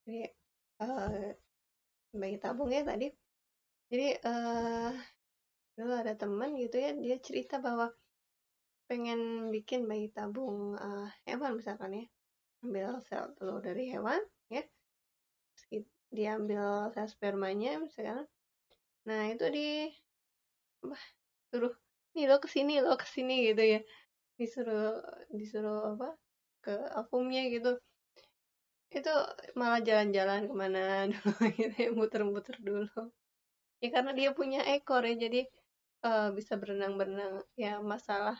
Jadi, bayi tabung ya tadi. Jadi, dulu ada teman gitu ya, dia cerita bahwa pengen bikin bayi tabung, hewan misalkan ya, ambil sel telur dari hewan ya, terus diambil sel spermanya misalkan. Nah, itu apa, suruh, " lo kesini," gitu ya. Disuruh disuruh apa, ke ovumnya gitu. Itu malah jalan-jalan kemana dulu gitu ya, muter-muter dulu. Ya karena dia punya ekor ya, jadi bisa berenang-berenang. Ya masalah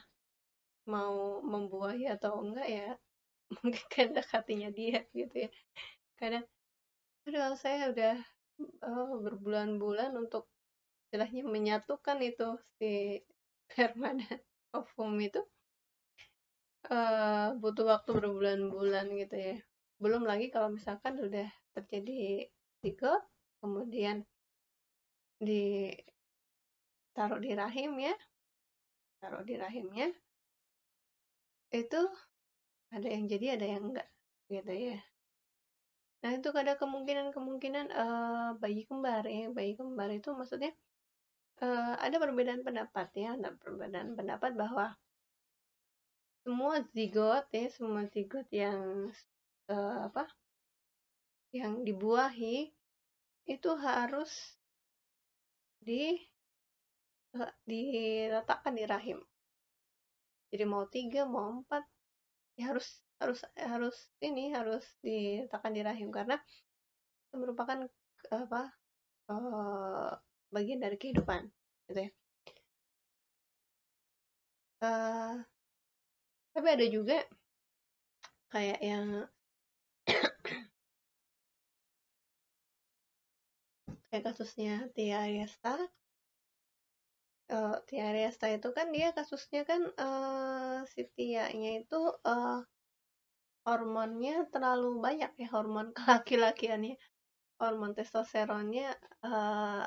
mau membuahi atau enggak ya mungkin kehendak hatinya dia gitu ya. Kadang, aduh saya udah berbulan-bulan untuk istilahnya menyatukan itu si sperma dan ovum itu, butuh waktu berbulan-bulan gitu ya. Belum lagi kalau misalkan udah terjadi zigot, kemudian ditaruh di rahim ya, taruh di rahimnya, itu ada yang jadi ada yang enggak gitu ya. Nah, itu ada kemungkinan-kemungkinan bayi kembar ya. Bayi kembar itu maksudnya ada perbedaan pendapat ya, ada perbedaan pendapat bahwa semua zigot yang apa? Yang dibuahi itu harus di diletakkan di rahim. Jadi mau 3, mau 4, ya harus harus harus harus diletakkan di rahim karena itu merupakan apa? eh, bagian dari kehidupan gitu ya. Eh, tapi ada juga kayak yang kayak kasusnya Tia Ariesta. Tia Ariesta itu kan dia kasusnya kan si Tianya itu hormonnya terlalu banyak ya, hormon kelaki-lakiannya, hormon testosteronnya eh,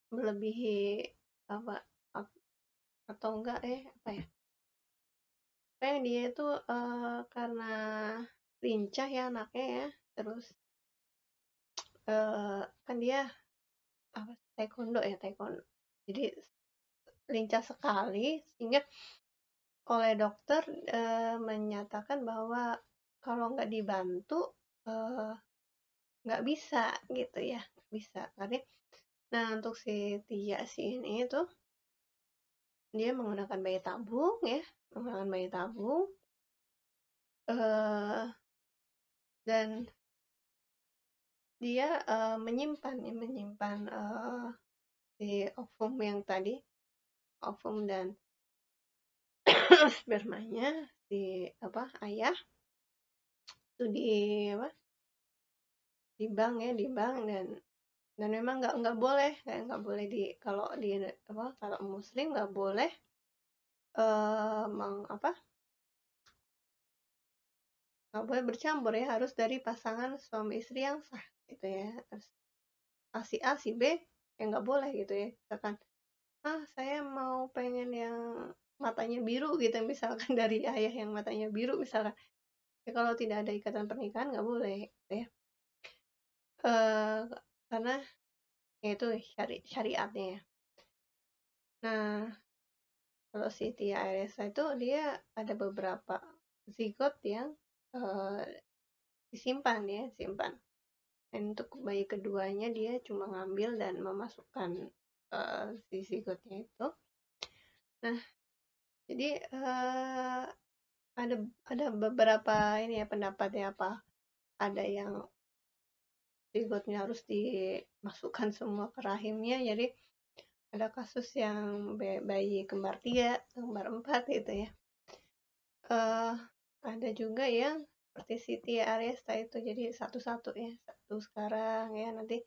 melebihi apa atau enggak apa ya, kayak dia itu karena lincah ya anaknya ya, terus kan dia apa, taekwondo, jadi lincah sekali sehingga oleh dokter menyatakan bahwa kalau nggak dibantu eh, nggak bisa gitu ya, nggak bisa karena, nah untuk si Tia si ini itu dia menggunakan bayi tabung ya, menggunakan bayi tabung eh, dan dia menyimpan si ovum yang tadi, ovum dan spermanya di apa ayah itu apa, di bank ya, di bank, dan memang nggak boleh di, kalau di apa, kalau muslim nggak boleh apa, nggak boleh bercampur ya, harus dari pasangan suami istri yang sah gitu ya. Terus si A si B ya nggak boleh gitu ya, misalkan saya mau pengen yang matanya biru gitu misalkan dari ayah yang matanya biru misalkan, ya kalau tidak ada ikatan pernikahan nggak boleh gitu ya. eh karena ya itu syariatnya ya. Nah, kalau si Tia Aresa itu dia ada beberapa zigot yang eh, disimpan ya, simpan. Dan untuk bayi keduanya dia cuma ngambil dan memasukkan si zigotnya itu. Nah, jadi ada beberapa ini ya pendapat ya, apa ada yang zigotnya harus dimasukkan semua ke rahimnya. Jadi ada kasus yang bayi kembar 3, kembar 4 gitu ya. Ada juga yang seperti Siti Ariesta itu, jadi satu-satu ya, satu sekarang ya, nanti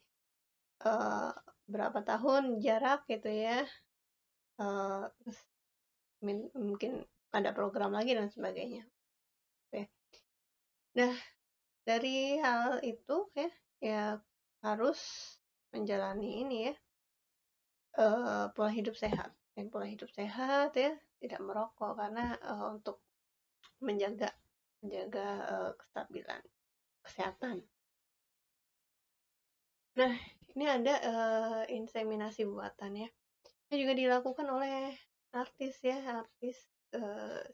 uh, berapa tahun jarak gitu ya, terus mungkin ada program lagi dan sebagainya. Oke. Nah, dari hal itu ya, ya harus menjalani ini ya, pola hidup sehat. Pola hidup sehat ya, tidak merokok karena untuk menjaga menjaga kestabilan kesehatan. Nah, ini ada inseminasi buatan ya. Ini juga dilakukan oleh artis ya, artis eh,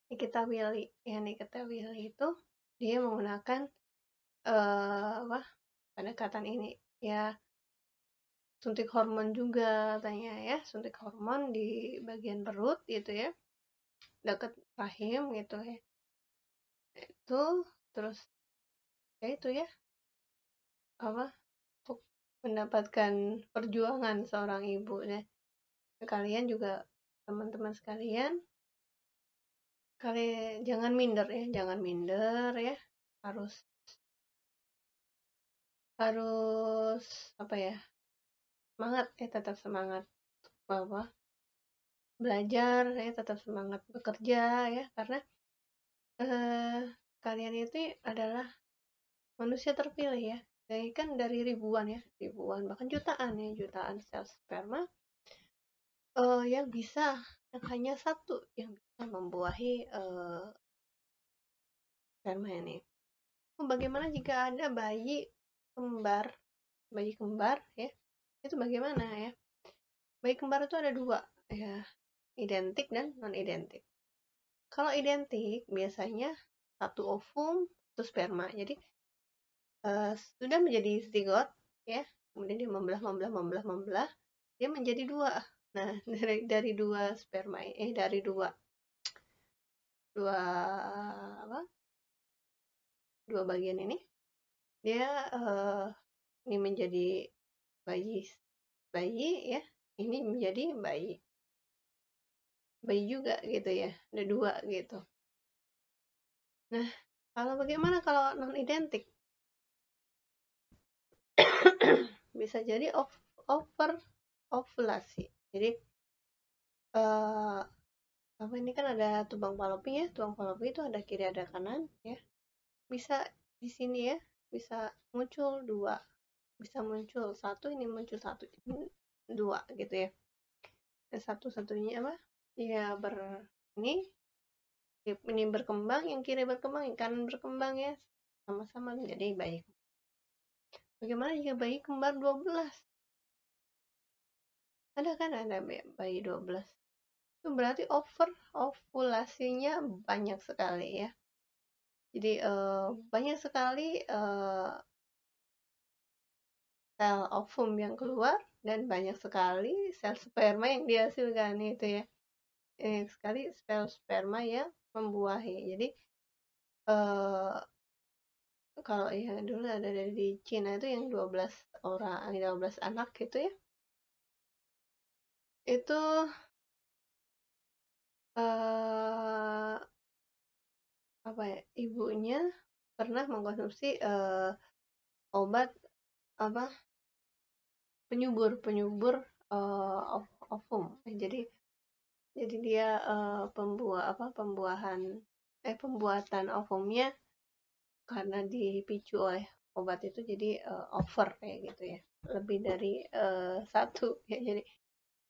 Nikita Willy. Ya, Nikita Willy itu dia menggunakan apa pendekatan ini ya, suntik hormon juga katanya ya, suntik hormon di bagian perut gitu ya, dekat rahim gitu ya. Itu terus ya itu ya apa untuk mendapatkan perjuangan seorang ibu ya. Kalian juga teman-teman sekalian, kalian jangan minder ya, jangan minder ya. Harus harus apa ya? Semangat ya, tetap semangat bahwa belajar ya, tetap semangat bekerja ya, karena eh, kalian itu adalah manusia terpilih ya. Jadi kan dari ribuan ya, ribuan bahkan jutaan ya, jutaan sel sperma yang bisa, yang hanya satu yang bisa membuahi sperma ini. Bagaimana jika ada kembar, bayi kembar ya? Itu bagaimana ya? Bayi kembar itu ada dua ya, identik dan non identik. Kalau identik biasanya satu ovum, satu sperma. Jadi sudah menjadi zigot ya, kemudian dia membelah, dia menjadi dua. Nah, dari dua sperma dari dua apa? Dua bagian ini dia ini menjadi bayi bayi ya, ini menjadi bayi bayi juga gitu ya, ada dua gitu. Nah, bagaimana kalau non identik? Bisa jadi over ovulasi. Jadi apa ini kan ada tulang Fallopi ya, tulang Fallopi itu ada kiri ada kanan ya. Bisa di sini ya, bisa muncul dua, bisa muncul satu, ini muncul satu, ini dua gitu ya. Dan satu-satunya apa? Ya ini berkembang, yang kiri berkembang, yang kanan berkembang ya, sama-sama menjadi bayi. Bagaimana jika bayi kembar 12? Ada kan, ada bayi 12. Itu berarti ovulasinya banyak sekali ya. Jadi banyak sekali sel ovum yang keluar dan banyak sekali sel sperma yang dihasilkan itu ya. Banyak sekali sel sperma yang membuahi. Jadi kalau ya dulu ada di Cina itu yang 12 orang, 12 anak gitu ya. Itu apa ya? Ibunya pernah mengkonsumsi obat apa? penyubur ovum. Jadi dia pembuatan ovumnya karena dipicu oleh obat itu jadi over kayak gitu ya, lebih dari satu ya, jadi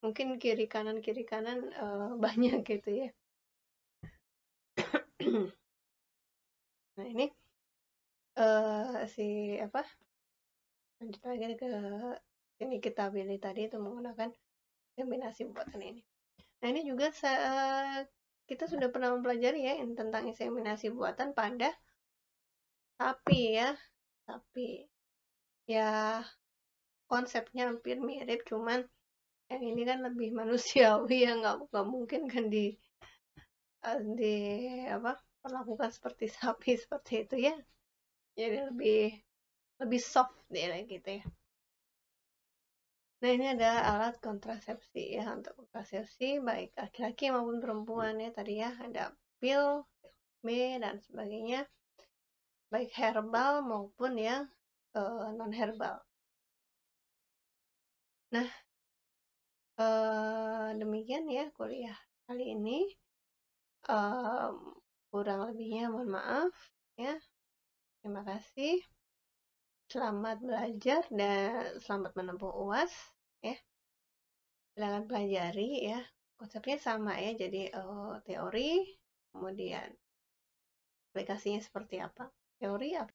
mungkin kiri kanan banyak gitu ya. Nah ini si apa lanjut lagi ke ini, kita pilih tadi itu menggunakan kombinasi buatan ini. Nah ini juga kita sudah pernah mempelajari ya tentang inseminasi buatan pada sapi ya, sapi ya, konsepnya hampir mirip, cuman yang ini kan lebih manusiawi ya, nggak mungkin kan di apa perlakukan seperti sapi seperti itu ya, jadi lebih lebih soft deh gitu ya. Nah ini ada alat kontrasepsi ya, untuk kontrasepsi baik laki-laki maupun perempuan ya, tadi ya ada pil B dan sebagainya, baik herbal maupun yang non herbal. Nah demikian ya kuliah kali ini. Kurang lebihnya mohon maaf ya. Terima kasih. Selamat belajar dan selamat menempuh UAS ya. Silakan pelajari ya. Konsepnya sama ya. Jadi teori, kemudian aplikasinya seperti apa? Teori